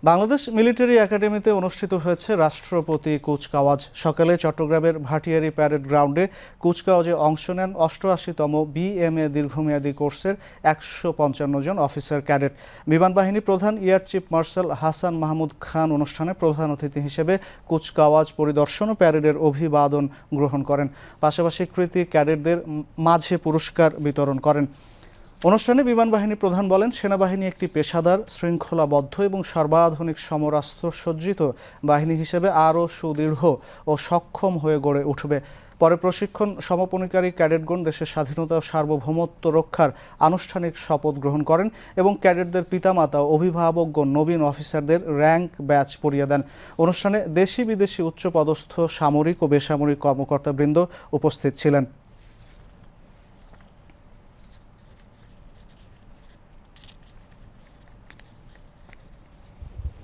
Bangladesh military একাডেমিতে অনুষ্ঠিত হয়েছে রাষ্ট্রপতি কুচকাওয়াজ। সকালে চট্টগ্রামের ভাটিয়ারী প্যারেড গ্রাউন্ডে কুচকাওয়াজে অংশ নেন ৮৮তম বিএমএ দীর্ঘমেয়াদী কোর্সের ১৫৫ জন অফিসার ক্যাডেট। বিমান বাহিনী প্রধান air chief marshal Hasan Mahmud Khan অনুষ্ঠানে প্রধান অতিথি হিসেবে কুচকাওয়াজ পরিদর্শন ও প্যারেডের অভিবাদন গ্রহণ করেন। পাশাপাশি কৃতী ক্যাডেটদের মাঝে পুরস্কার বিতরণ করেন। অনুষ্ঠানে বিমান বাহিনী প্রধান বলেন, সেনাবাহিনী একটি পেশাদার, শৃঙ্খলাবদ্ধ এবং সর্বাধুনিক সমরাস্ত্র সজ্জিত বাহিনী হিসেবে আরও সুদৃঢ় ও সক্ষম হয়ে গড়ে উঠবে। পরে প্রশিক্ষণ সমাপনীকারী ক্যাডেটগণ দেশের স্বাধীনতা ও সার্বভৌমত্ব রক্ষার আনুষ্ঠানিক শপথ গ্রহণ করেন এবং ক্যাডেটদের পিতামাতা ও অভিভাবকগণ নবীন অফিসারদের র্যাঙ্ক ব্যাচ পরিয়ে দেন। অনুষ্ঠানে দেশি বিদেশি উচ্চপদস্থ সামরিক ও বেসামরিক কর্মকর্তাবৃন্দ উপস্থিত ছিলেন।